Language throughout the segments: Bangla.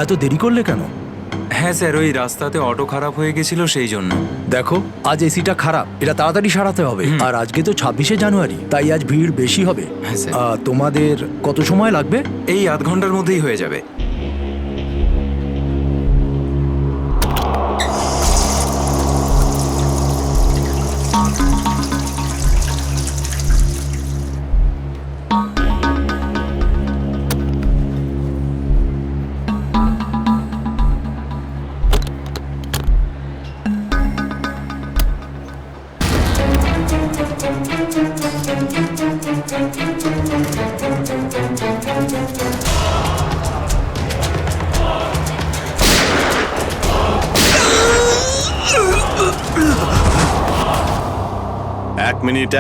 এত দেরি করলে কেন? হ্যাঁ স্যার, ওই রাস্তাতে অটো খারাপ হয়ে গেছিল সেই জন্য। দেখো, আজ এসিটা খারাপ, এটা তাড়াতাড়ি সারাতে হবে। আর আজকে তো 26শে জানুয়ারি, তাই আজ ভিড় বেশি হবে। হ্যাঁ স্যার। তোমাদের কত সময় লাগবে? এই আধ ঘন্টার মধ্যেই হয়ে যাবে।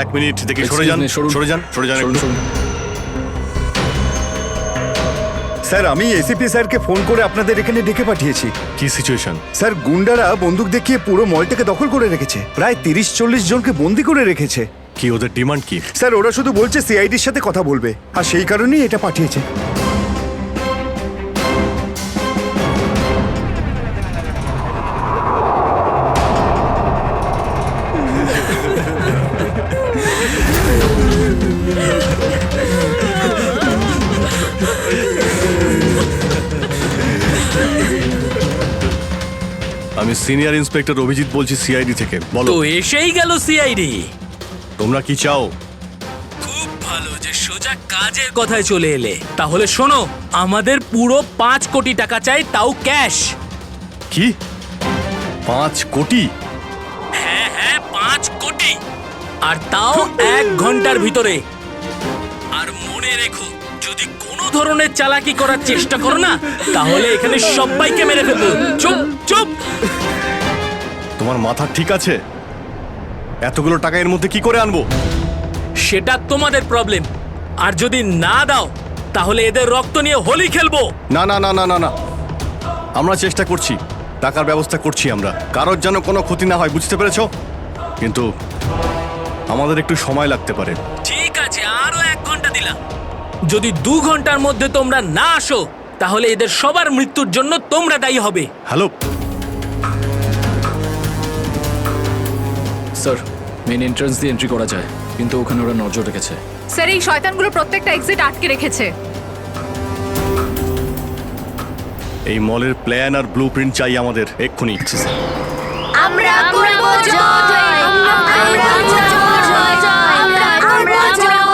এক মিনিট দেখে সরে যান, সরে যান, সরে যান একটু। স্যার, আমি এসিপি স্যারকে ফোন করে আপনাদের এখানে ডেকে পাঠিয়েছি। কি সিচুয়েশন? স্যার, গুন্ডারা বন্দুক দেখিয়ে পুরো মলটাকে দখল করে রেখেছে। প্রায় 30-40 জনকে বন্দি করে রেখেছে। কি ওদের ডিমান্ড কি? স্যার, ওরা শুধু বলছে সিআইডির সাথে কথা বলবে, আর সেই কারণেই এটা পাঠিয়েছে। আমি সিনিয়র ইন্সপেক্টর অভিজিৎ বলছি সিআইডি থেকে। বলো, তো এসেই গেল সিআইডি। তোমরা কি চাও? খুব ভালো যে সোজা কাজের কথায় চলে এলে। তাহলে শোনো, আমাদের পুরো 5 কোটি টাকা চাই, তাও ক্যাশ। কি 5 কোটি? হ্যাঁ 5 কোটি, আর তাও 1 ঘন্টার ভিতরে। আর মনে রেখো, যদি কোনো ধরনের চালাকি করার চেষ্টা করো না, তাহলে এখানে সবাইকে মেরে ফেলবো। চুপ চুপ। তোমার মাথা ঠিক আছে? এতগুলো টাকা এর মধ্যে কি করে আনবো? সেটা তোমাদের প্রবলেম। আর যদি না দাও, তাহলে এদের রক্ত নিয়ে হোলি খেলবো। না না না না না না, আমরা চেষ্টা করছি, টাকার ব্যবস্থা করছি আমরা। কারোর যেন কোনো ক্ষতি না হয়, বুঝতে পেরেছো? কিন্তু আমাদের একটু সময় লাগতে পারে। ঠিক আছে, আরো 1 ঘন্টা দিলাম। যদি 2 ঘন্টার মধ্যে তোমরা না আসো, তাহলে এদের সবার মৃত্যুর জন্য তোমরা দায়ী হবে। হ্যালো স্যার, মেন এন্ট্রান্স দিয়ে এন্ট্রি করা যায়, কিন্তু ওখানে ওরা নজর রেখেছে। স্যার, এই শয়তানগুলো প্রত্যেকটা এক্সিট আটকে রেখেছে। এই মলের প্ল্যান আর ব্লুপ্রিন্ট চাই আমাদের এক্ষুনি। আমরা করব জয়, আমরা করব জয়, আমরা করব জয়,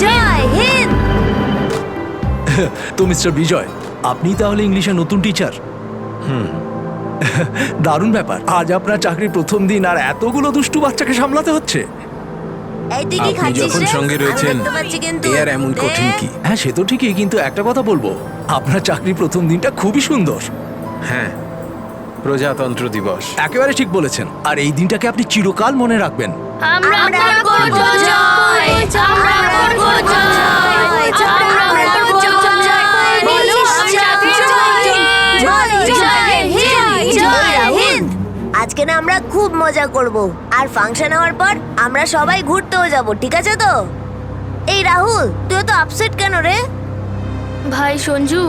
জয় হিন্দ। তো মিস্টার বিজয়, আপনি তাহলে ইংলিশের নতুন টিচার? দারুণ ব্যাপার। আজ আপনার চাকরির প্রথম দিন, আর এতগুলো দুষ্টু বাচ্চাকে সামলাতে হচ্ছে। এই তুই কি আপনি খাচ্ছিস যখন রে? সঙ্গে আমি রয়েছেন, দেখতে পাচ্ছি কিন্তু। এ আর এমন কঠিন কি? হ্যাঁ, সে তো ঠিকই, কিন্তু একটা কথা বলবো, আপনার চাকরির প্রথম দিনটা খুবই সুন্দর। হ্যাঁ, প্রজাতন্ত্র দিবস। একেবারে ঠিক বলেছেন, আর এই দিনটাকে আপনি চিরকাল মনে রাখবেন। আমরা করব জয়, আমরা করব জয়, আমরা করব জয়, বলো সাথে জয়, বলো জয় হিন্দ, জয় হিন্দ। আজকে না আমরা খুব মজা করব, আর ফাংশন হওয়ার পর আমরা সবাই ঘুরতেও যাব, ঠিক আছে তো? এই রাহুল, তুই তো আপসেট কেন রে? ভাই সঞ্জু,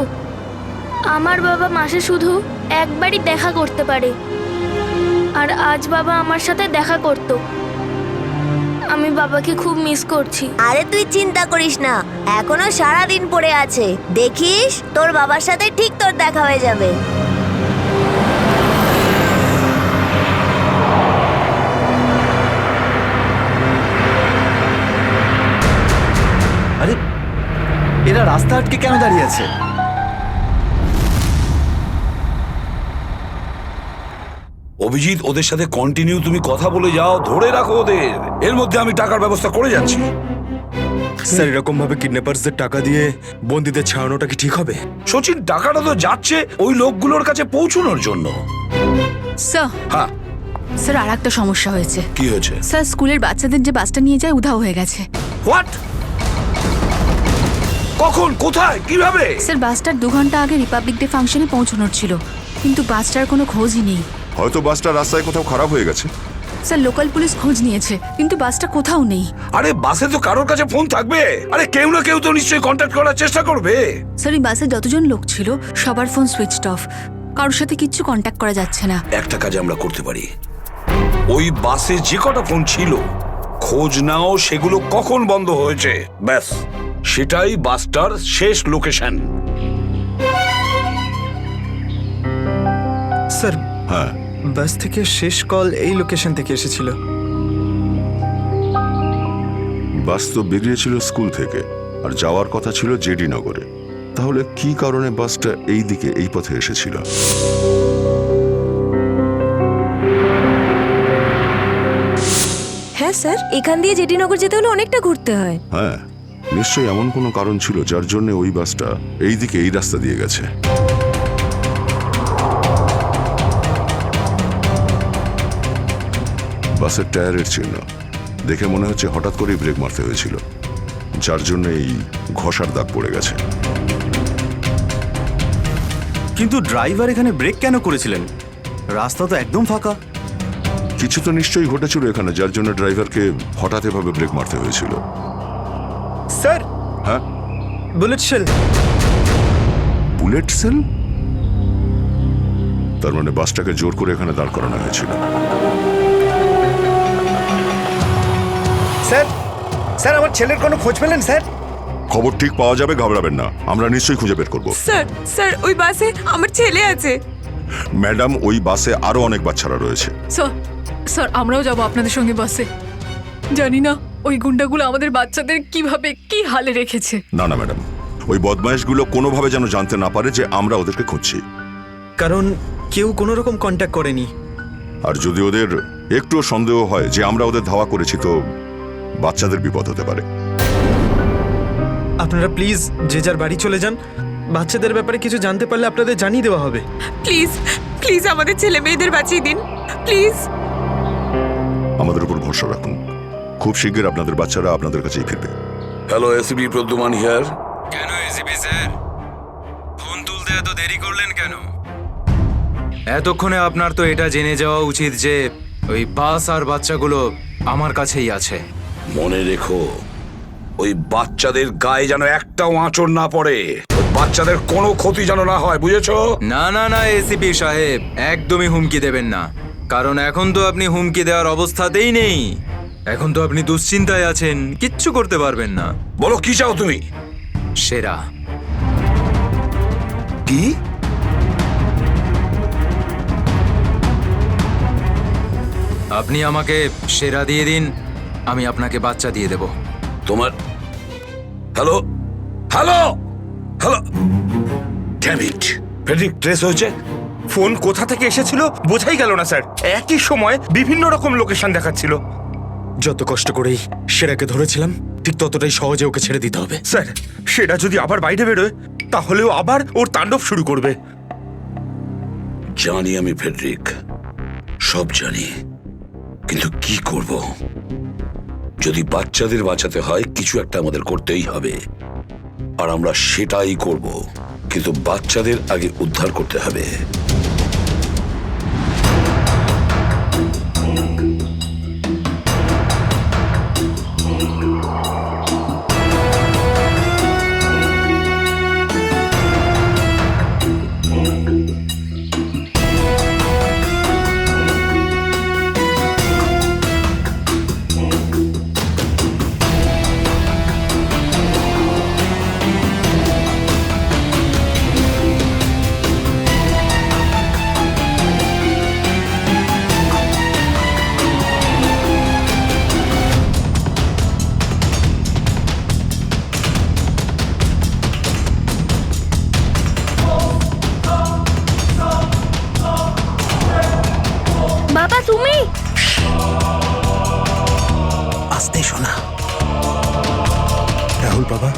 আমার বাবা মাসে শুধু একবারই দেখা করতে পারে, আর আজ বাবা আমার সাথে দেখা করত। আমি বাবাকে খুব মিস করছি। আরে তুই চিন্তা করিস না, এখনো সারা দিন পড়ে আছে। দেখিস তোর বাবার সাথে ঠিক তোর দেখা হয়ে যাবে। আরে, এরা রাস্তা আটকে কেন দাঁড়িয়ে আছে? অভিজিৎ, ওদের সাথে কন্টিনিউ তুমি কথা বলে যাও, ধরে রাখো ওদের। এর মধ্যে আমি টাকার ব্যবস্থা করে যাচ্ছি। স্যার, এরকম ভাবে কিডন্যাপার্সদের টাকা দিয়ে বন্দীদের ছাড়ানোটা কি ঠিক হবে? সচিন, টাকাটা তো যাচ্ছে ওই লোকগুলোর কাছে পৌঁছানোর জন্য। স্যার, হ্যাঁ, স্যার, আর একটা সমস্যা হয়েছে। কি হয়েছে? স্যার, স্কুলের বাচ্চাদের যে বাসটা নিয়ে যায় উধাও হয়ে গেছে। হোয়াট? কখন, কোথায়, কিভাবে? স্যার, বাসটার 2 ঘন্টা আগে রিপাবলিক ডে ফাংশনে পৌঁছানোর ছিল, কিন্তু বাসটার কোনো খোঁজই নেই। হয়তো বাসটা রাস্তায় কোথাও খারাপ হয়ে গেছে। স্যার লোকাল পুলিশ খোঁজ নিয়েছে কিন্তু বাসটা কোথাও নেই। আরে বাসে তো কারোর কাছে ফোন থাকবে, আরে কেউ না কেউ তো নিশ্চয়ই কন্ট্যাক্ট করার চেষ্টা করবে। স্যার এই বাসে যতজন লোক ছিল সবার ফোন সুইচড অফ, কারোর সাথে কিচ্ছু কন্ট্যাক্ট করা যাচ্ছে না। একটা কাজ আমরা করতে পারি, ওই বাসে যে কটা ফোন ছিল খোঁজ নাও সেগুলো কখন বন্ধ হয়েছে, ব্যাস সেটাই বাসটার শেষ লোকেশন। স্যার হ্যাঁ, বাস থেকে শেষ কল এই লোকেশন থেকে এসেছিল। বাস তো বেরিয়েছিল স্কুল থেকে আর যাওয়ার কথা ছিল জেডি নগরে। তাহলে কি কারণে বাসটা এই দিকে এই পথে এসেছিল? হ্যাঁ স্যার, এখান দিয়ে জেডিনগর যেতে হলে অনেকটা ঘুরতে হয়। হ্যাঁ, নিশ্চয়ই এমন কোনো কারণ ছিল যার জন্য ওই বাসটা এই দিকে এই রাস্তা দিয়ে গেছে। বাসের টায়ারের চিহ্ন দেখে মনে হচ্ছে হঠাৎ করেই ব্রেক মারতে হয়েছিল, যার জন্য এই ঘষার দাগ পড়ে গেছে। কিন্তু ড্রাইভার এখানে ব্রেক কেন করেছিলেন? রাস্তা তো একদম ফাঁকা। কিছু তো নিশ্চয়ই ঘটেছিল এখানে, যার জন্য ড্রাইভারকে হঠাৎ এভাবে ব্রেক মারতে হয়েছিল। স্যার, হ্যাঁ, বুলেট শেল। Bullet sell? তার মানে বাসটাকে জোর করে এখানে দাঁড় করানো হয়েছিল। স্যার, স্যার আমার ছেলের কোনো খোঁজ পেলেন স্যার? খবর ঠিক পাওয়া যাবে, ঘাবড়াবেন না, আমরা নিশ্চয়ই খুঁজে বের করব। স্যার স্যার ওই বাসে আমার ছেলে আছে। ম্যাডাম, ওই বাসে আরো অনেক বাচ্চারা রয়েছে। স্যার, স্যার আমরাও যাব আপনাদের সঙ্গে বাসে। জানি না ওই গুন্ডাগুলো আমাদের বাচ্চাদের কিভাবে কি হালে রেখেছে। না না ম্যাডাম, ওই বদমাইশগুলো কোনোভাবে যেন জানতে না পারে যে আমরা ওদেরকে খুঁজছি। কারণ কেউ কোনো রকম কন্ট্যাক্ট করেনি। আর যদি ওদের একটুও সন্দেহ হয় যে আমরা ওদের ধাওয়া করেছি, তো বাচ্চাদের বিপদ হতে পারে। আপনারা প্লিজ যে যার বাড়ি চলে যান। বাচ্চাদের ব্যাপারে কিছু জানতে পারলে আপনাদের জানিয়ে দেওয়া হবে। প্লিজ প্লিজ আমাদের ছেলে মেয়েদের বাঁচিয়ে দিন প্লিজ। আমাদের উপর ভরসা রাখুন, খুব শীঘ্র আপনাদের বাচ্চারা আপনাদের কাছেই ফিরবে। Hello, ACP Pradyuman here. কেন এসিপি স্যার, ফোন তুলতে এত দেরি করলেন কেন? এতক্ষণে আপনার তো এটা জেনে যাওয়া উচিত যে ওই বাস আর বাচ্চাগুলো আমার কাছেই আছে। মনে রেখো, ওই বাচ্চাদের গায়ে যেন একটাও আঁচড় না পড়ে, ওই বাচ্চাদের কোনো ক্ষতি যেন না হয়, বুঝেছো? না না না এসিপি সাহেব, একদমই হুমকি দেবেন না, কারণ এখন তো আপনি হুমকি দেওয়ার অবস্থাতেই নেই। এখন তো আপনি দুশ্চিন্তায় আছেন, কিচ্ছু করতে পারবেন না। বলো কি চাও তুমি? সেরা। কি? আপনি আমাকে সেরা দিয়ে দিন, আমি আপনাকে বাচ্চা দিয়ে দেব। তোমার hello hello hello, damn it, Friedrich trace হয়েছে? ফোন কোথা থেকে এসেছিল বোঝাই গেল না স্যার। একই সময় বিভিন্ন রকম লোকেশন দেখাচ্ছিল। যত কষ্ট করেই সেরাকে ধরেছিলাম, ঠিক ততটাই সহজে ওকে ছেড়ে দিতে হবে। স্যার, সেটা যদি আবার বাইরে বেরোয় তাহলেও আবার ওর তাণ্ডব শুরু করবে। জানি আমি ফেডরিক, সব জানি, কিন্তু কি করব? যদি বাচ্চাদের বাঁচাতে হয় কিছু একটা আমাদের করতেই হবে, আর আমরা সেটাই করব, কিন্তু বাচ্চাদের আগে উদ্ধার করতে হবে। বাবা তুমি? আস্তে শোনা। রাহুল বাবা,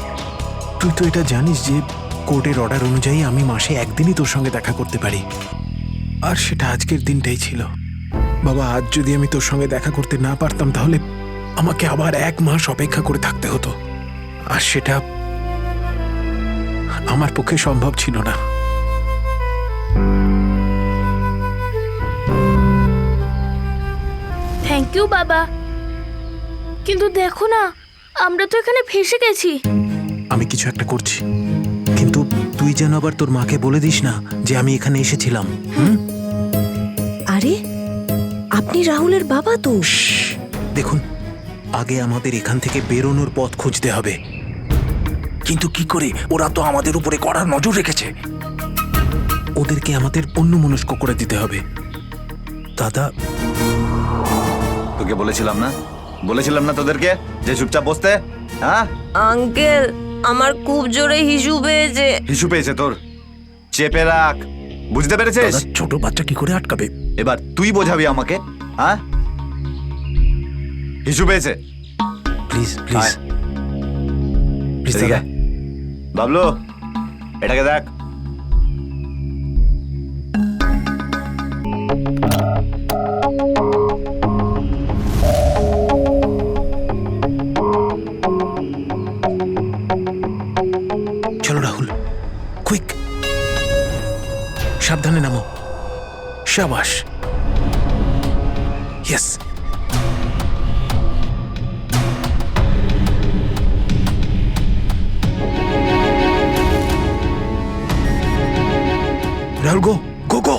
তুই তো এটা জানিস যে কোর্টের অর্ডার অনুযায়ী আমি মাসে একদিনই তোর সঙ্গে দেখা করতে পারি, আর সেটা আজকের দিনটাই ছিল। বাবা, আজ যদি আমি তোর সঙ্গে দেখা করতে না পারতাম তাহলে আমাকে আবার 1 মাস অপেক্ষা করে থাকতে হতো, আর সেটা আমার পক্ষে সম্ভব ছিল না। থ্যাংক ইউ বাবা। কিন্তু দেখো না, আমরা তো এখানে ফেসে গেছি। আমি কিছু একটা করছি, কিন্তু তুই যেন আবার তোর মাকে বলে দিস না যে আমি এখানে এসেছিলাম। আরে আপনি রাহুলের বাবা তো। দেখুন, আগে আমাদের এখান থেকে বেরোনোর পথ খুঁজতে হবে। কিন্তু কি করে? ওরা তো আমাদের উপরে কড়া নজর রেখেছে। ওদেরকে আমাদের অন্যমনস্ক করে দিতে হবে। দাদা, তোকে বলেছিলাম না তোদেরকে যে চুপচাপ বসতে? হ্যাঁ আঙ্কেল, আমার খুব জোরে হিসু পেয়েছে। হিসু পেয়েছে তোর? চেপে রাখ, বুঝতে পেরেছিস? ছোট বাচ্চা কি করে আটকাবে? এবার তুই বোঝাবি আমাকে। হ্যাঁ, হিসু পেয়েছে। প্লিজ প্লিজ প্লিজ দাদা। বাবলু, এটাকে দেখ। চলো রাহুল, কুইক, সাবধানে নামো। শাবাশ, ইয়েস। রাহুল, গো গো গো।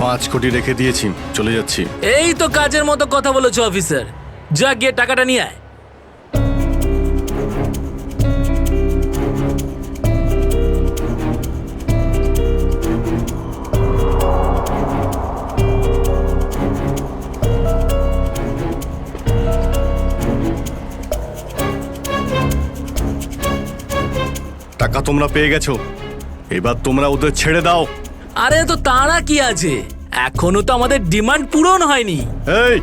পাঁচ কোটি রেখে দিয়েছি, চলে যাচ্ছি। এই তো কাজের মতো কথা বলেছো অফিসার। যা গিয়ে টাকাটা নিয়ে আয়। টাকা তোমরা পেয়ে গেছো, এবার তোমরা ওদের ছেড়ে দাও। আরে তো তারা কি আছে, এখনো তো আমাদের ডিমান্ড পূরণ হয়নি। এই,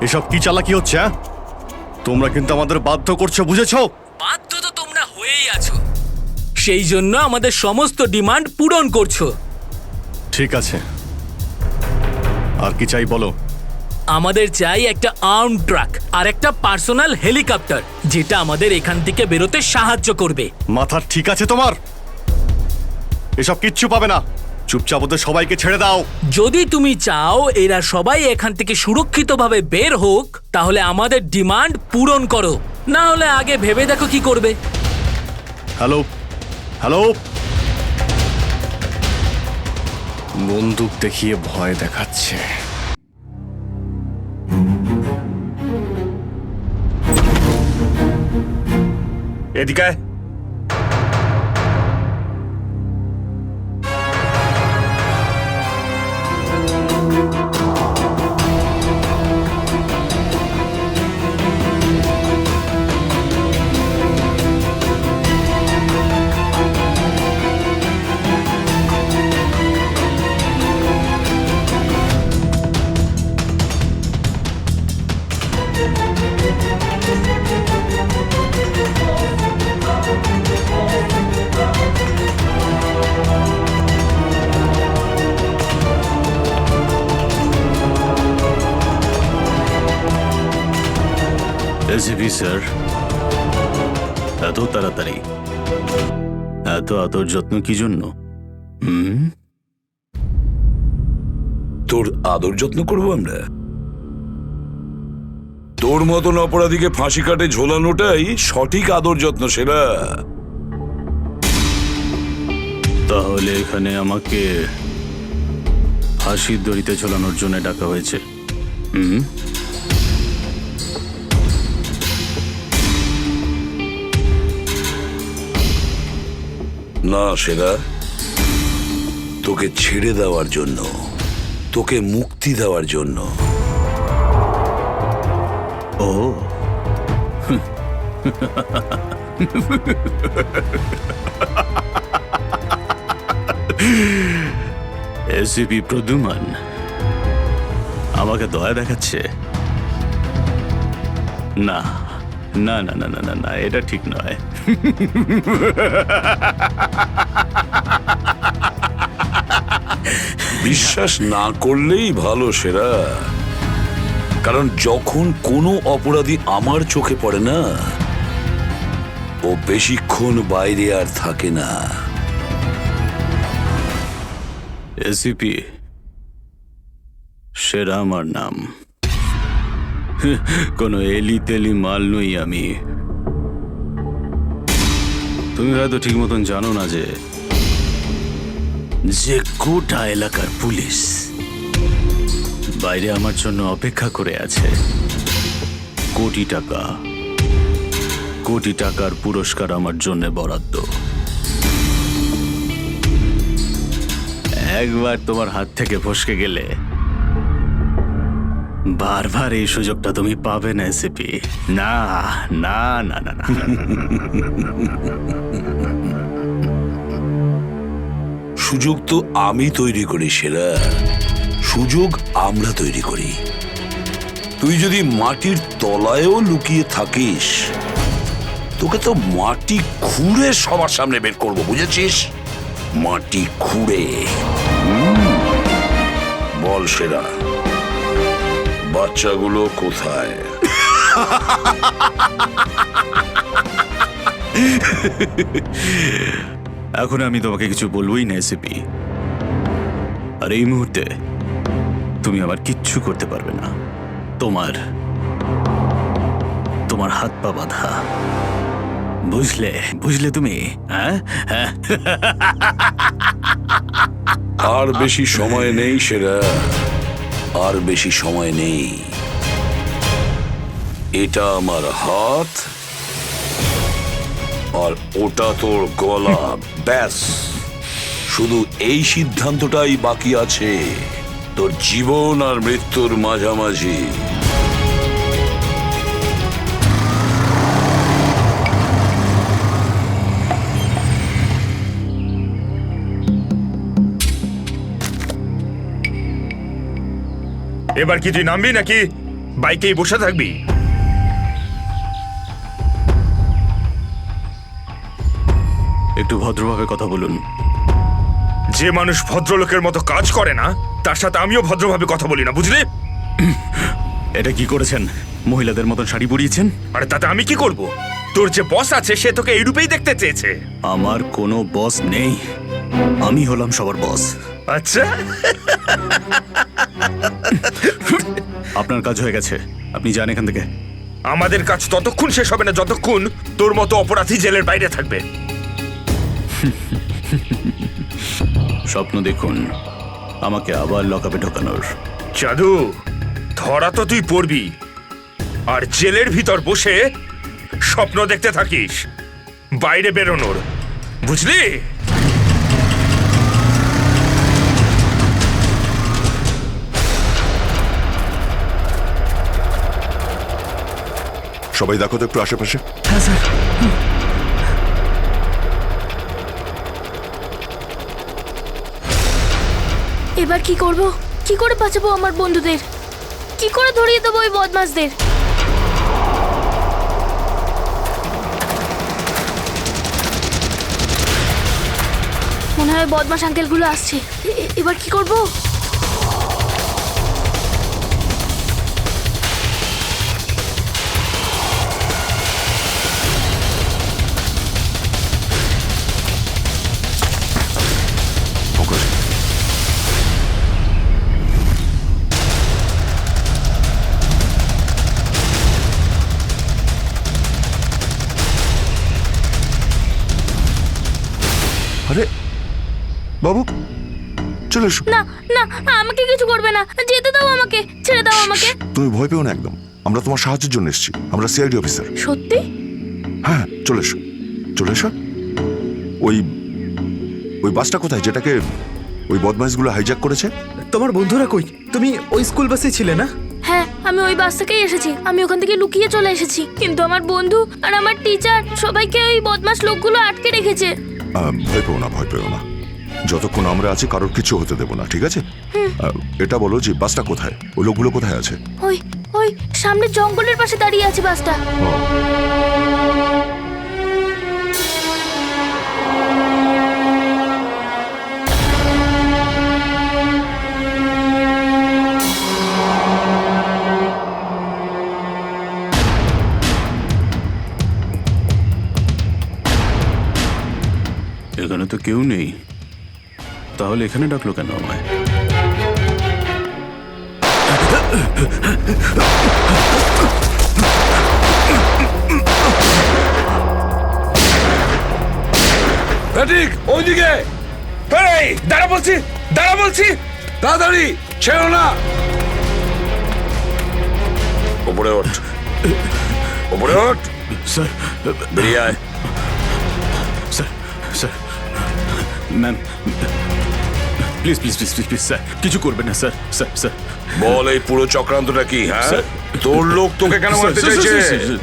এসব কি চালাকি হচ্ছে? হ্যাঁ, তোমরা কিন্তু আমাদের বাধ্য করছো, বুঝেছো? বাধ্য তো তোমরা হয়েই আছো, সেই জন্য আমাদের সমস্ত ডিমান্ড পূরণ করছো। ঠিক আছে, আর কি চাই বলো? আমাদের চাই একটা আর্ম ট্রাক আর একটা পার্সোনাল হেলিকপ্টার, যেটা আমাদের এখান থেকে বেরোতে সাহায্য করবে। মাথা ঠিক আছে তোমার? এসব কিচ্ছু পাবে না, চুপচাপ ওদের সবাইকে ছেড়ে দাও। যদি তুমি চাও এরা সবাই এখান থেকে সুরক্ষিতভাবে বের হোক, তাহলে আমাদের ডিমান্ড পূরণ করো, না হলে আগে ভেবে দেখো কি করবে। হ্যালো হ্যালো, বন্দুক দেখিয়ে ভয় দেখাচ্ছে। এদিকে এসিপি স্যার, এত তাড়াতাড়ি, এত আদর যত্ন কি জন্য? তোর আদর যত্ন করবো আমরা? তোর মতন অপরাধীকে ফাঁসি কাটে ঝোলানোটাই সঠিক আদর যত্ন, সেরা। তাহলে এখানে আমাকে ফাঁসির দড়িতে ঝোলানোর জন্য ডাকা হয়েছে? না সেরা, তোকে ছেড়ে দেওয়ার জন্য, তোকে মুক্তি দেওয়ার জন্য। ও এসিপি প্রদ্যুমান, আমাকে দয়া দেখাচ্ছে? না না না না না না না, এটা ঠিক নয়। বিশ্বাস না করলেই ভালো সেরা, কারণ যখন কোনো অপরাধী আমার চোখে পড়ে না, ও বেশিক্ষণ বাইরে আর থাকে না। এসিপি সেরা আমার নাম। কোনো এলি তেলি মাল নই আমি। তুমি হয়তো ঠিক মতন জানো না যে গোটা এলাকার পুলিশ বাইরে আমার জন্য অপেক্ষা করে আছে। কোটি টাকার পুরস্কার আমার জন্য বরাদ্দ। একবার তোমার হাত থেকে ফসকে গেলে বারবার এই সুযোগটা তুমি পাবে না এসিপি। না না না না না। সুযোগ তো আমি তৈরি করি সেরা, সুযোগ আমরা তৈরি করি। তুই যদি মাটির তলায়ও লুকিয়ে থাকিস, তোকে তো মাটি খুঁড়ে সবার সামনে বের করবো, বুঝেছিস? মাটি খুঁড়ে। বল সেরা, বাচ্চাগুলো কোথায়? এখন আমি তোমাকে কিছু বলবোই না এসিপি। আর এই মুহূর্তে তুমি আমার কিচ্ছু করতে পারবে না। তোমার হাত পা বাঁধা। বুঝলে তুমি? হ্যাঁ, আর বেশি সময় নেই সেরা, আর বেশি সময় নেই। এটা আমার হাত আর ওটা তোর গলা, ব্যাস। শুধু এই সিদ্ধান্তটাই বাকি আছে, তোর জীবন আর মৃত্যুর মাঝামাঝি। এবার কি তুই নামবি নাকি বাইকেই বসে থাকবি? একটু ভদ্রভাবে কথা বলুন। যে মানুষ ভদ্রলোকের মতো কাজ করে না, তার সাথে আমিও ভদ্রভাবে কথা বলি না, বুঝলি? এটা কি করেছেন? মহিলাদের মতন শাড়ি পরিয়েছেন? আরে তাতে আমি কি করব? তোর যে বস আছে সে তোকে এই রূপেই দেখতে চেয়েছে। আমার কোনো বস নেই, আমি হলাম সবার বস। আচ্ছা, আপনার কাজ হয়ে গেছে, আপনি যান এখান থেকে। আমাদের কাজ ততক্ষণ শেষ হবে না যতক্ষণ তোর মতো অপরাধী জেলের বাইরে থাকবে। স্বপ্ন দেখুন আমাকে আবার লকআপে ঢোকানোর। জাদু, ধরা তো তুই পড়বি, আর জেলের ভিতর বসে স্বপ্ন দেখতে থাকিস বাইরে বেরোনোর, বুঝলি? সবাই দেখো তো একটু আশেপাশে। হ্যাঁ স্যার। এবার কি করব? কি করে বাঁচাবো আমার বন্ধুদের? কি করে ধরিয়ে দেবো ওই বদমাশদের? মনে হয় বদমাশ আঙ্কেলগুলো আসছে। এবার কি করব? আরে বাবু, চলে এসো। না না, আমাকে কিছু করবে না, যেতে দাও আমাকে, ছেড়ে দাও আমাকে। তুমি ভয় পেও না একদম, আমরা তোমার সাহায্যের জন্য এসেছি। আমরা সিআইডি অফিসার। সত্যি? হ্যাঁ, চলে এসো, চলে এসো। ওই বাসটা কোথায় যেটাকে ওই বদমাইশগুলো হাইজ্যাক করেছে? তোমার বন্ধুরা কই? তুমি ওই স্কুল বাসে ছিলে না? হ্যাঁ, আমি ওই বাস থেকেই এসেছি। আমি ওখান থেকে লুকিয়ে চলে এসেছি, কিন্তু আমার বন্ধু আর আমার টিচার সবাইকে ওই বদমাশ লোকগুলো আটকে রেখেছে। ভয় পেও না, ভয় পেও না। যতক্ষণ আমরা আছি কারোর কিছু হতে দেবো না, ঠিক আছে? এটা বলো যে বাসটা কোথায়, ওই লোকগুলো কোথায় আছে? ওই ওই সামনে জঙ্গলের পাশে দাঁড়িয়ে আছে বাসটা। এখানে তো কেউ নেই, তাহলে এখানে ডাকলো কেন আমায়? ঠিক ওইদিকে দাঁড়া বলছি, তাড়াতাড়ি ছেড়ো না। ওপরে ওঠ, ওপরে ওঠ। স্যার বেরিয়ে আয়। Sir sir ma'am please please please please please sir কিছু করবেন না স্যার। স্যার স্যার বল এই পুরো চক্রান্তটা কি? হ্যাঁ, তোর লোক তোকে কেন মারতে চাইছে?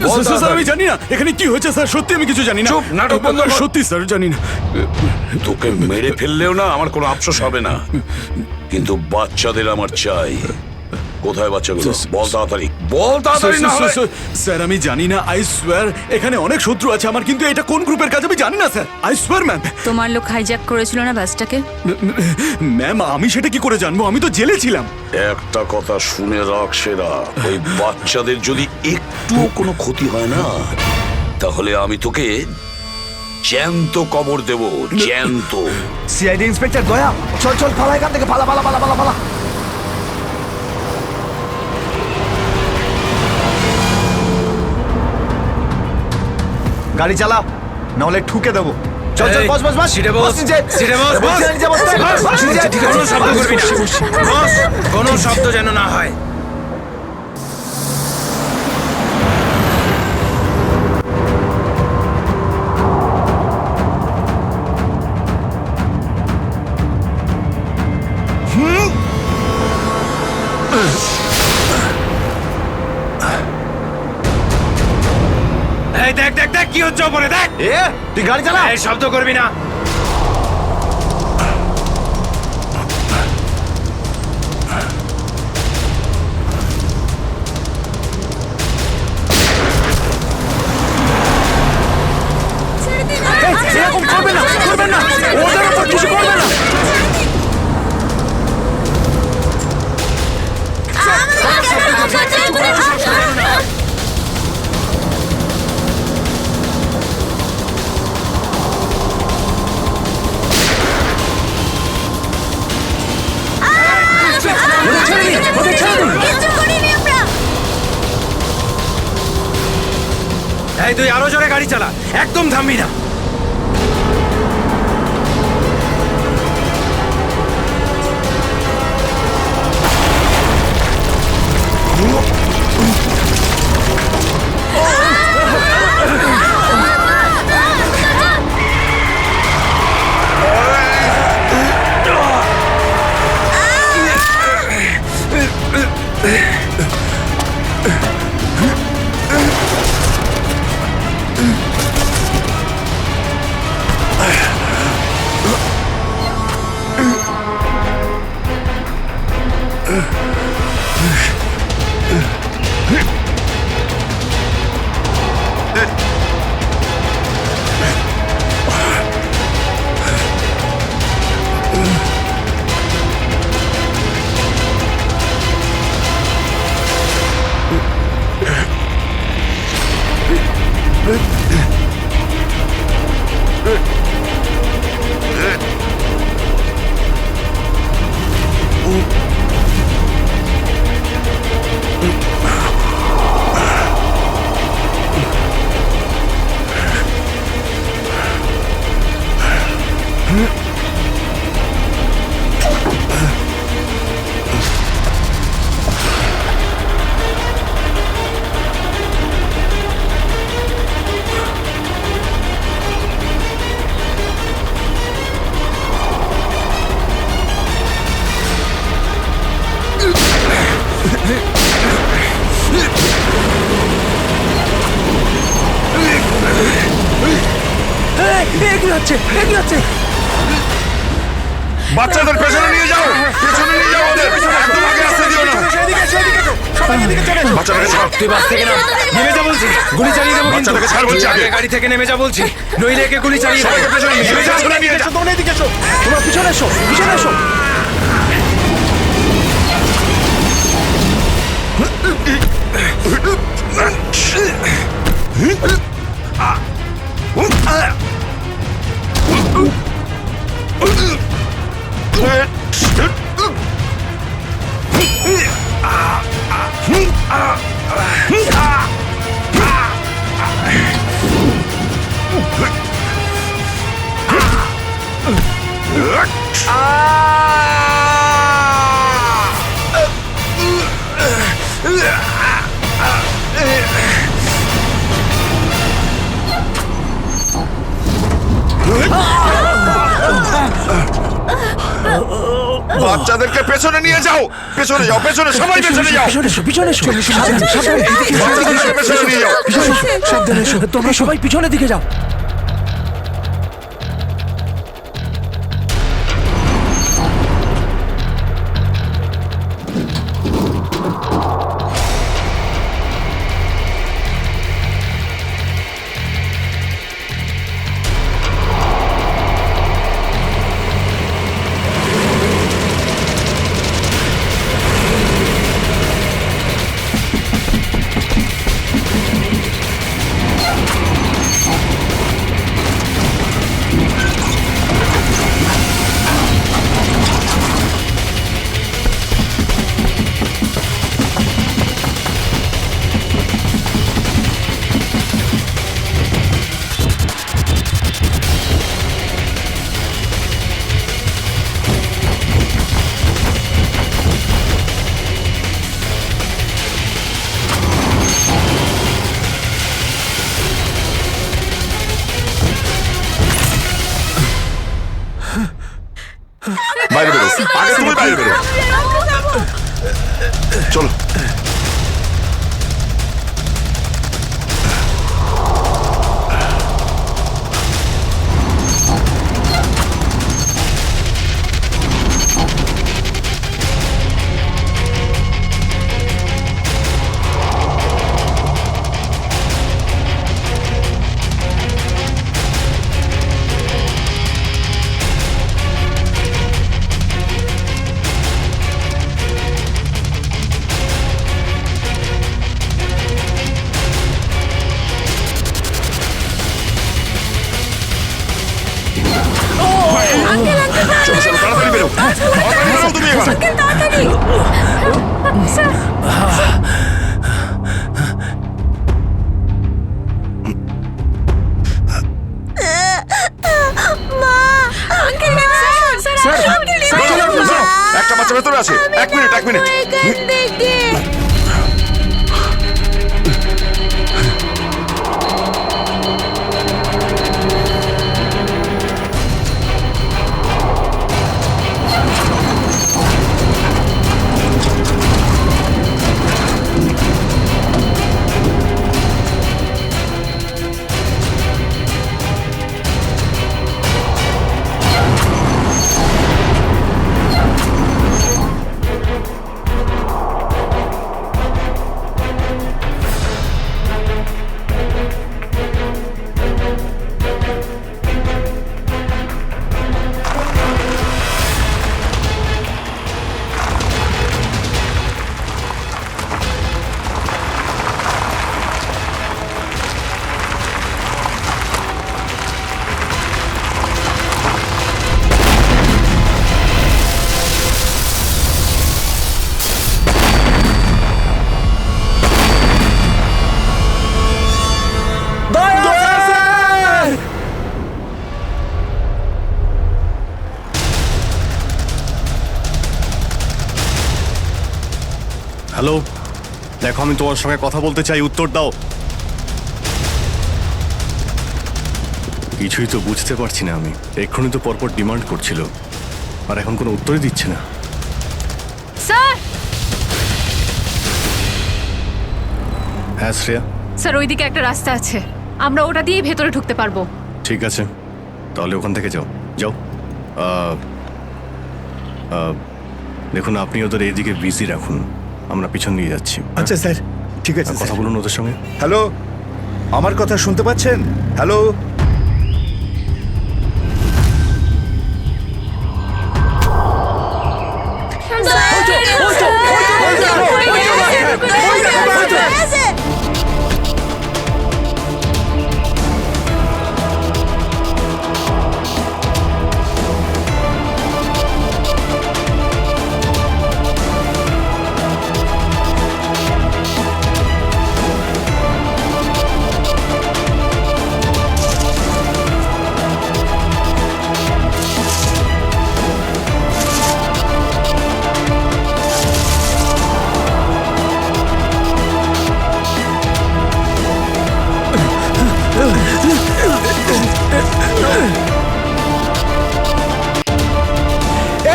বল স্যার আমি জানি না এখানে কি হয়েছে স্যার, সত্যি আমি কিছু জানি না। চুপ, নাটক বন্ধ কর। সত্যি স্যার জানি না। তোকে মেরে ফেললেও না আমার কোনো আফসোস হবে না, কিন্তু বাচ্চাদের আমার চাই। কোথায় বাচ্চাগুলো? বল তাড়াতাড়ি, বল তাড়াতাড়ি। না হলে স্যার আমি জানি না, আই সোয়ার এখানে অনেক শত্রু আছে আমার, কিন্তু এটা কোন গ্রুপের কাজ আমি জানি না স্যার, আই সোয়ার ম্যাম। তোমার লোক হাইজ্যাক করেছিল না বাসটাকে? ম্যাম আমি সেটা কি করে জানবো, আমি তো জেলে ছিলাম। একটা কথা শুনে রাখ সেরা, ওই বাচ্চাদের যদি একটুও কোনো ক্ষতি হয় না, তাহলে আমি তোকে জ্যান্ত কবর দেব, জ্যান্ত। সিআইডি ইন্সপেক্টর দয়া, চল চল পালা এখান থেকে, পালা পালা পালা পালা পালা। গাড়ি চালা, নাহলে ঠুকে দেবো। চল চল, বস বস বস। সিটে বস, সিটে বস, বস। কোনো শব্দ করবি না, বস। কোনো শব্দ যেন না হয়। এই দেখ দেখ দেখ কি হচ্ছে ওপরে, দেখ। তুই গাড়ি চালা। এই শব্দ করবি না। এরকম করবে না, করবেন না, ওদের উপর কিছু করবে না। এই তুই আরো জোরে গাড়ি চালা, একদম থামবি না। এগিয়ে যাচ্ছে, এগিয়ে যাচ্ছে। বাচ্চাদের পেছনে নিয়ে যাও, পেছনে নিয়ে যাও ওদের, একদম আগে আসতে দিও না। বাচ্চাটাকে ছাড়। তুই বাস থেকে নাম, নেমে যা বলছি, গুলি চালিয়ে দেবো কিন্তু। বাচ্চাটাকে ছাড় বলছি আগে। গাড়ি থেকে নেমে যা বলছি, নইলে একে গুলি চালিয়ে দেবো। সবাইকে পেছনে নিয়ে যাও, পেছনে নিয়ে যাও। তোমরা এদিকে এসো, তোমরা পিছনে এসো, পিছনে এসো। বাচ্চাদেরকে পেছনে নিয়ে যাও, পেছনে যাও, পেছনে, সবাই পেছনে যাও। পিছনে এসো, পিছনে এসো। বাচ্চাদেরকে পেছনে নিয়ে যাও। সাবধানে এসো, তোমরা সবাই পিছনের দিকে যাও। বাইরে বেরো, আগে তুমি বাইরে বেরো। চলো। চলো, চলো, তাড়াতাড়ি বেরো, তাড়াতাড়ি বেরো তুমি এবার। একটা বাচ্চা ভেতরে আছে, এক মিনিট, এক মিনিট। হ্যালো, দেখো আমি তোমার সঙ্গে কথা বলতে চাই, উত্তর দাও। কিছুই তো বুঝতে পারছি না আমি। এক্ষুনি তো পরপর ডিমান্ড করছিল, আর এখন কোনো উত্তরই দিচ্ছে না। স্যার, হ্যাঁ শ্রেয়া, স্যার ওইদিকে একটা রাস্তা আছে, আমরা ওটা দিয়েই ভেতরে ঢুকতে পারবো। ঠিক আছে, তাহলে ওখান থেকে যাও। যাও। দেখুন আপনি ওদের এইদিকে বিজি রাখুন, আমরা পিছন নিয়ে যাচ্ছি। আচ্ছা স্যার, ঠিক আছে। কথা বলুন ওদের সঙ্গে। হ্যালো, আমার কথা শুনতে পাচ্ছেন? হ্যালো,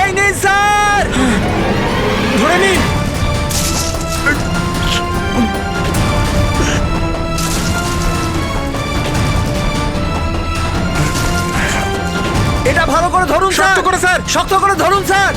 এই নিন স্যার, ধরে নিন। এটা ভালো করে ধরুন স্যার। শক্ত করে স্যার, শক্ত করে ধরুন স্যার।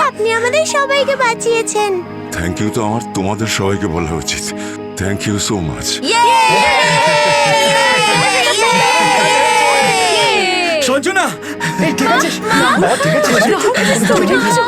আপনি আমাদের সবাইকে বাঁচিয়েছেন। থ্যাংক ইউ তো আমার তোমাদের সবাইকে বলা উচিত। Thank you so much. Sanjana, ঠিক আছে, ঠিক আছে।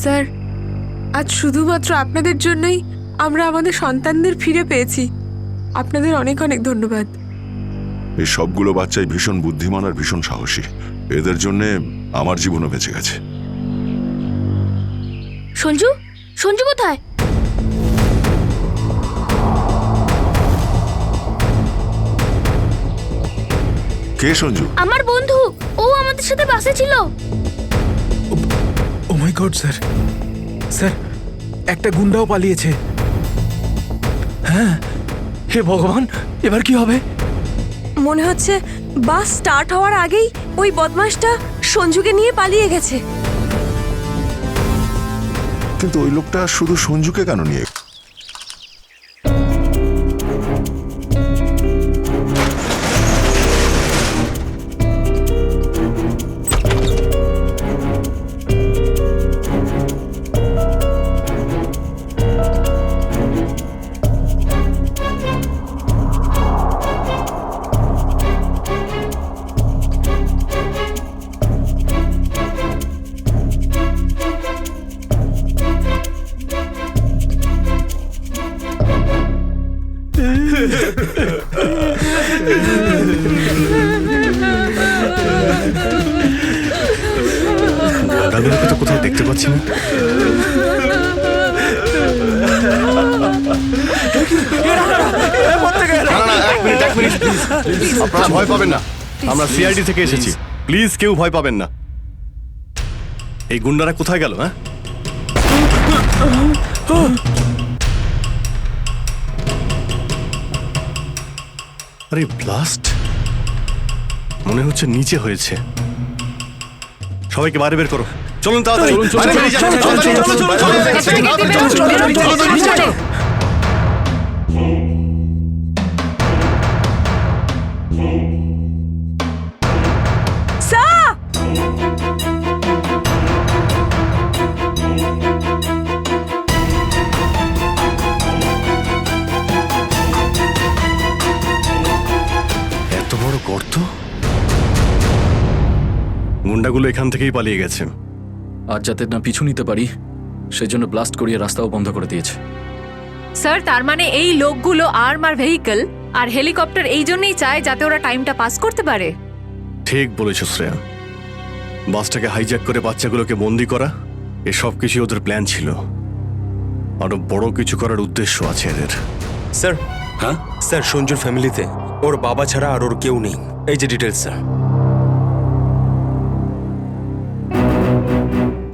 স্যার, আজ শুধুমাত্র আপনাদের জন্যই আমরা আমাদের সন্তানদের ফিরে পেয়েছি। আপনাদের অনেক অনেক ধন্যবাদ। এই সবগুলো বাচ্চাই ভীষণ বুদ্ধিমান আর ভীষণ সাহসী। এদের জন্যে আমার জীবনও বেঁচে গেছে। সঞ্জু, সঞ্জু কোথায়? কে সঞ্জু? আমার বন্ধু, ও আমাদের সাথে বাসে ছিল। ও মাই গড স্যার, স্যার একটা গুন্ডাও পালিয়েছে। হ্যাঁ, হে ভগবান, এবার কি হবে? মনে হচ্ছে বাস স্টার্ট হওয়ার আগেই ওই বদমাশটা সঞ্জুকে নিয়ে পালিয়ে গেছে। কিন্তু ওই লোকটা শুধু সঞ্জুকে কেন নিয়ে? দাদুকে তো কোথাও দেখতে পাচ্ছি না। আপনারা ভয় পাবেন না, আমরা সিআইডি থেকে এসেছি। প্লিজ কেউ ভয় পাবেন না। এই গুন্ডারা কোথায় গেল? হ্যাঁ, আরে ব্লাস্ট মনে হচ্ছে নিচে হয়েছে। সবাইকে বাইরে বের করো, চলুন তাড়াতাড়ি। বাইরে বেরিয়ে যান, তাড়াতাড়ি। এত বড় গর্ত! গুন্ডাগুলো এখান থেকেই পালিয়ে গেছে। আর যাতে না পিছু নিতে পারি সেজন্য ব্লাস্ট করিয়ে রাস্তাও বন্ধ করে দিয়েছে। স্যার তার মানে এই লোকগুলো আর্মার ভেহিকল আর হেলিকপ্টার এই জন্যই চায় যাতে ওরা টাইমটা পাস করতে পারে। ঠিক বলেছ শ্রেয়া, বাসটাকে হাইজ্যাক করে বাচ্চাগুলোকে বন্দি করা এসব কিছু ওদের প্ল্যান ছিল। আরো বড় কিছু করার উদ্দেশ্য আছে এদের। স্যার, হ্যাঁ স্যার, সঞ্জুর ফ্যামিলিতে ওর বাবা ছাড়া আর ওর কেউ নেই। এই যে ডিটেলস স্যার।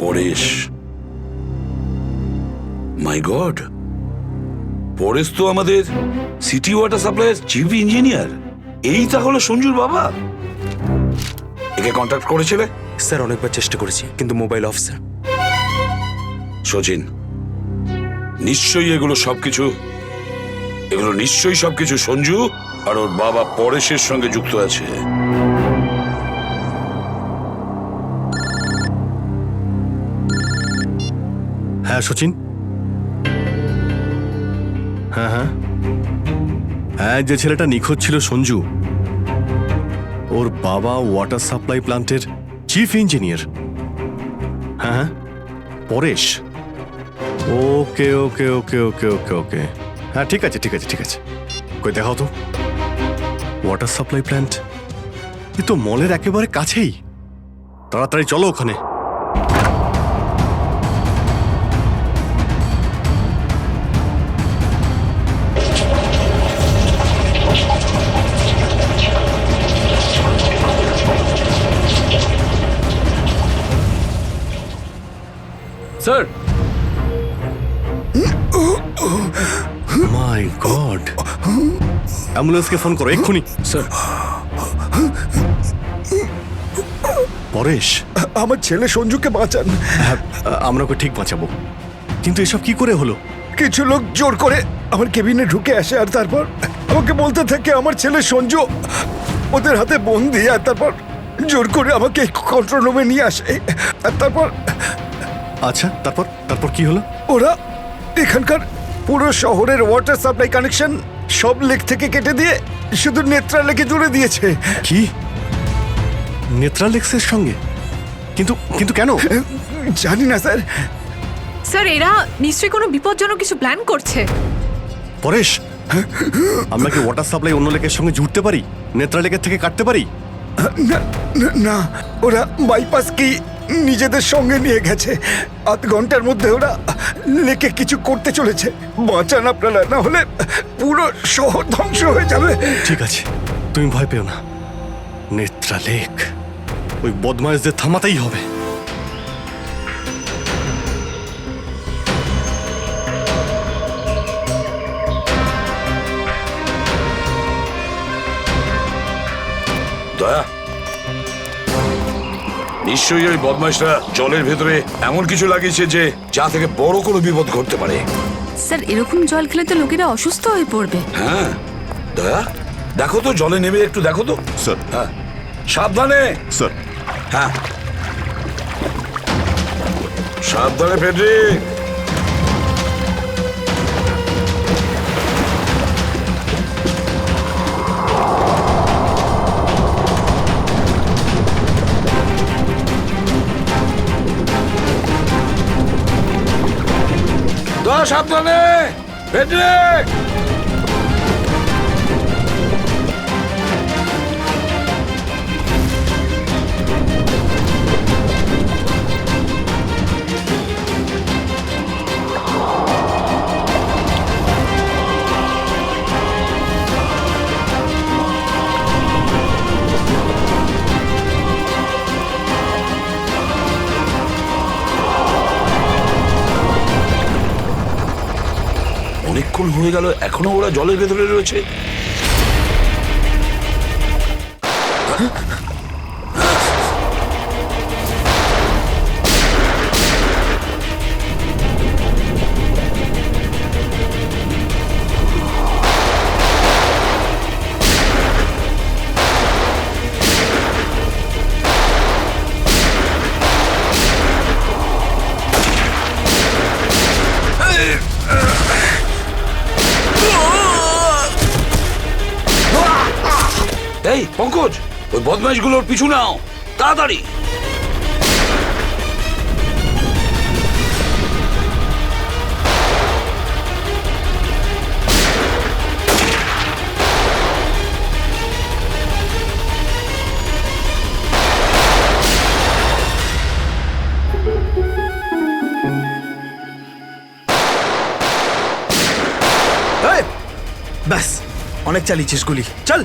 পরেশ, মাই গড, পরেশ তো আমাদের সিটি ওয়াটার সাপ্লাইয়ের চিফ ইঞ্জিনিয়ার। এই তাহলে সঞ্জুর বাবা। একে কন্ট্যাক্ট করেছিলে? স্যার অনেকবার চেষ্টা করেছি কিন্তু মোবাইল অফ স্যার। সচিন, নিশ্চয়ই এগুলো সবকিছু সঞ্জু আর ওর বাবা পরেশের সঙ্গে যুক্ত আছে। হ্যাঁ সচিন, হ্যাঁ হ্যাঁ হ্যাঁ, যে ছেলেটা নিখোঁজ ছিল সঞ্জু, ওর বাবা ওয়াটার সাপ্লাই প্ল্যান্টের চিফ ইঞ্জিনিয়ার। হ্যাঁ হ্যাঁ, পরেশ। ওকে ওকে ওকে ওকে ওকে ওকে, হ্যাঁ ঠিক আছে ঠিক আছে ঠিক আছে। কই দেখাও তো ওয়াটার সাপ্লাই প্ল্যান্ট। এ তো মলের একেবারে কাছেই। তাড়াতাড়ি চলো ওখানে। স্যার, মাই গড, অ্যাম্বুলেন্সকে ফোন করো এক্ষুনি। স্যার, পরেশ, আমার ছেলে সঞ্জুকে বাঁচান। হ্যাঁ, আমরা ওকে ঠিক বাঁচাবো, কিন্তু এসব কি করে হলো? কিছু লোক জোর করে আমার কেবিনে ঢুকে আসে আর তারপর আমাকে বলতে থাকে আমার ছেলে সঞ্জু ওদের হাতে বন্দি। আর তারপর জোর করে আমাকে কন্ট্রোল রুমে নিয়ে আসে। আর তারপর আচ্ছা, তারপর তারপর কি হলো? ওরা এখানকার পুরো শহরের ওয়াটার সাপ্লাই কানেকশন সব লেক থেকে কেটে দিয়ে শুধু নেত্রা লেকে জুড়ে দিয়েছে। কি? নেত্রালেক্সের সঙ্গে? কিন্তু কিন্তু কেন? জানি না স্যার। স্যার এরা নিশ্চয়ই কোনো বিপজ্জনক কিছু প্ল্যান করছে। পরেশ, আমরা কি ওয়াটার সাপ্লাই অন্য লেকের সঙ্গে জুড়তে পারি? নেত্রা লেকের থেকে কাটতে পারি? না, ওরা বাইপাস কি নিজেদের সঙ্গে নিয়ে গেছে। আধ ঘন্টার মধ্যে ওরা লেকে কিছু করতে চলেছে। বাঁচান আপনারা, না হলে পুরো শহর ধ্বংস হয়ে যাবে। ঠিক আছে, তুমি ভয় পেও না। নেত্রা লেক ওই বদমাইশদের থামাতেই হবে। দয়া, নিশ্চয়ই ওই বদমাইশরা জলের ভেতরে এমন কিছু লাগিয়েছে যে যা থেকে বড় কোনো বিপদ ঘটতে পারে। স্যার এরকম জল খেলে তো লোকেরা অসুস্থ হয়ে পড়বে। হ্যাঁ দয়া, দেখো তো জলে নেমে একটু দেখো তো। স্যার। হ্যাঁ, সাবধানে স্যার। হ্যাঁ, সাবধানে ফেডরিক। দয়া, সাবধানে ফেডরিক। হয়ে গেল এখনো ওরা জলের ভেতরে রয়েছে? এই পঙ্কজ, ওই বদমাইশগুলোর পিছু নাও তাড়াতাড়ি। ব্যাস, অনেক চালিয়েছিস গুলি, চল।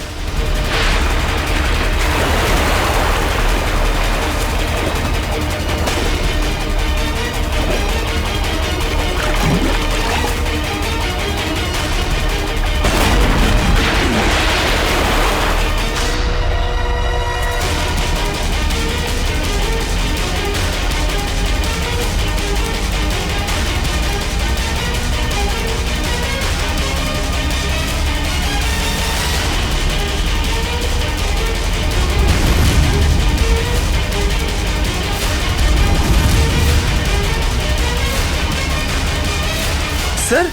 স্যার,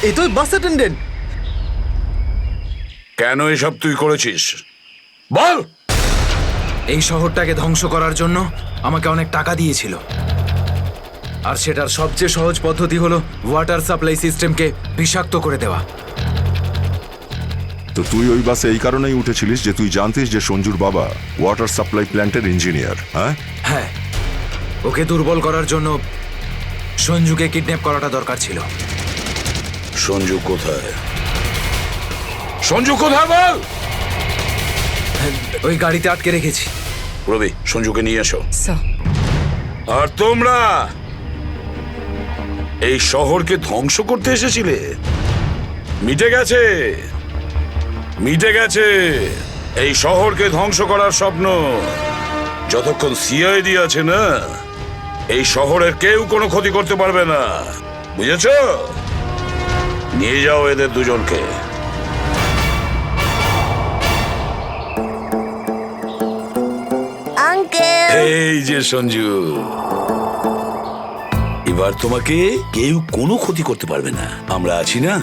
এই তো বাস অ্যাটেন্ডেন্ট। কেন এসব তুই করেছিস বল? এই শহরটাকে ধ্বংস করার জন্য আমাকে অনেক টাকা দিয়েছিল, আর সেটার সবচেয়ে সহজ পদ্ধতি হলো ওয়াটার সাপ্লাই সিস্টেমকে বিষাক্ত করে দেওয়া। তো তুই ওই বাসে এই কারণেই উঠেছিলিস যে তুই জানতিস যে সঞ্জুর বাবা ওয়াটার সাপ্লাই প্ল্যান্টের ইঞ্জিনিয়ার? হ্যাঁ হ্যাঁ, ওকে দুর্বল করার জন্য সঞ্জুকে কিডন্যাপ করাটা দরকার ছিল। সঞ্জু কোথায়? সঞ্জু কোথায় বল? ওই গাড়িতে আটকে রেখেছি। রবি, সঞ্জুকে নিয়ে এসো। আর তোমরা এই শহরকে ধ্বংস করতে এসেছিলে? মিটে গেছে, মিটে গেছে এই শহরকে ধ্বংস করার স্বপ্ন। যতক্ষণ সিআইডি আছে না, এই শহরের কেউ কোনো ক্ষতি করতে পারবে না, বুঝেছো? নিয়ে যাও এদের দুজনকে। এই যে সঞ্জু, এবার তোমাকে কেউ কোনো ক্ষতি করতে পারবে না, আমরা আছি না?